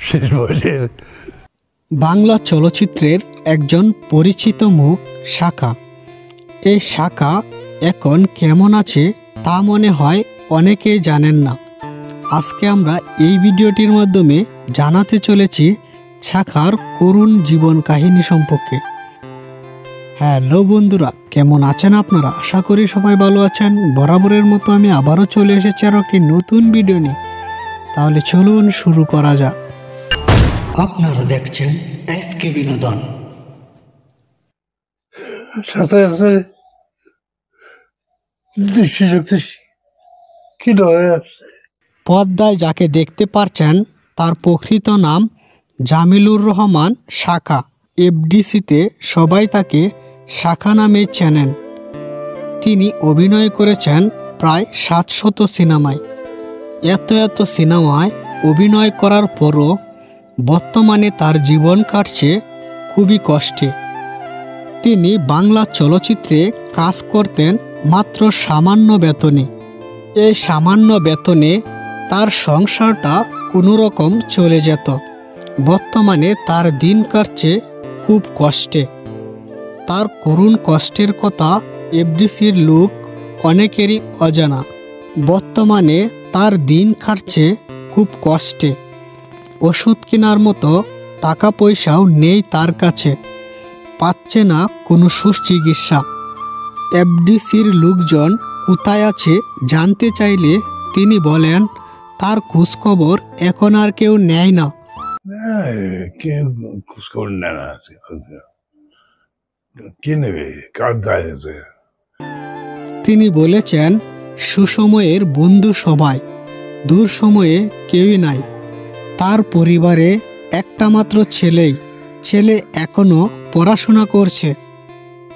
শেষ বয়সের। বাংলা চলচ্চিত্রের একজন পরিচিত মুখ শাখা। এই শাখা এখন কেমন আছে তা মনে হয় অনেকেই জানেন না। আজকে আমরা এই ভিডিওটির মাধ্যমে জানাতে চলেছি শাখার করুণ জীবন কাহিনী সম্পর্কে। হ্যালো বন্ধুরা, কেমন আছেন আপনারা? আশা করি সবাই ভালো আছেন। বরাবরের মতো আমি আবারও চলে এসেছি আরও একটি নতুন ভিডিও নিয়ে। তাহলে চলুন শুরু করা যাক। আপনারা দেখছেন এফকে বিনোদন। সাথে আছে দৃষ্টিশক্তি ক্ষীণ হয়ে আসছে। পর্দায় যাকে দেখতে পারছেন তার প্রকৃত নাম জামিলুর রহমান শাখা। এফডিসিতে সবাই তাকে শাখা নামে চেনেন। তিনি অভিনয় করেছেন প্রায় 700 সিনেমায়। এত সিনেমায় অভিনয় করার পরও বর্তমানে তার জীবন কাটছে খুবই কষ্টে। তিনি বাংলা চলচ্চিত্রে কাজ করতেন মাত্র সামান্য বেতনে। এই সামান্য বেতনে তার সংসারটা কোনো রকম চলে যেত। বর্তমানে তার দিন কাটছে খুব কষ্টে। তার করুণ কষ্টের কথা এফডিসির লোক অনেকেরই অজানা। বর্তমানে তার দিন কাটছে খুব কষ্টে। ওষুধ কেনার মতো টাকা পয়সাও নেই তার কাছে। পাচ্ছে না কোনো সুচিকিৎসা। এফডিসির লোকজন কোথায় আছে জানতে চাইলে তিনি বলেন তার খোঁজখবর এখন আর কেউ নেয় না। কেউ খোঁজখবর নেয় না। কে নেবে? কার দায় আছে? তিনি বলেছেন সুসময়ের বন্ধু সবাই, দূর সময়ে কেউই নাই। তার পরিবারে একটা মাত্র ছেলে এখনো পড়াশোনা করছে।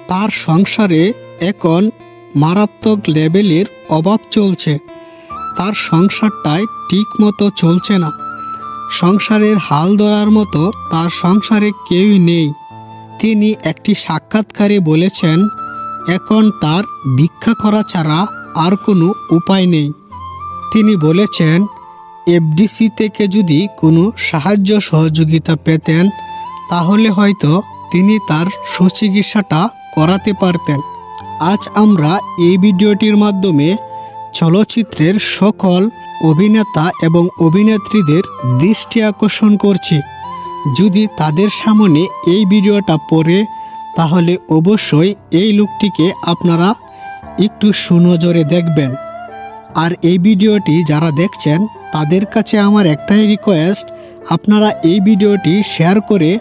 তার সংসারে এখন মারাত্মক লেভেলের অভাব চলছে। তার সংসারটাই ঠিক মতো চলছে না। সংসারের হাল ধরার মতো তার সংসারে কেউই নেই। তিনি একটি সাক্ষাৎকারে বলেছেন এখন তার ভিক্ষা করা ছাড়া আর কোনো উপায় নেই। তিনি বলেছেন এফডিসি থেকে যদি কোনো সাহায্য সহযোগিতা পেতেন তাহলে হয়তো তিনি তার সুচিকিৎসাটা করাতে পারতেন। আজ আমরা এই ভিডিওটির মাধ্যমে চলচ্চিত্রের সকল অভিনেতা এবং অভিনেত্রীদের দৃষ্টি আকর্ষণ করছি। যদি তাদের সামনে এই ভিডিওটা পড়ে তাহলে অবশ্যই এই লোকটিকে আপনারা একটু সুনজরে দেখবেন। আর এই ভিডিওটি যারা দেখছেন তাদের কাছে আমার একটাই রিকোয়েস্ট, আপনারা এই ভিডিওটি শেয়ার করে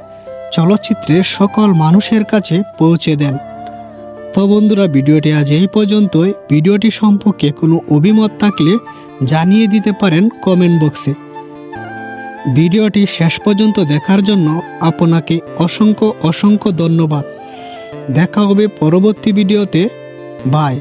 চলচ্চিত্রের সকল মানুষের কাছে পৌঁছে দেন। তো বন্ধুরা, ভিডিওটি আজ এই পর্যন্তই। ভিডিওটি সম্পর্কে কোনো অভিমত থাকলে জানিয়ে দিতে পারেন কমেন্ট বক্সে। ভিডিওটি শেষ পর্যন্ত দেখার জন্য আপনাকে অসংখ্য ধন্যবাদ। দেখা হবে পরবর্তী ভিডিওতে। বাই।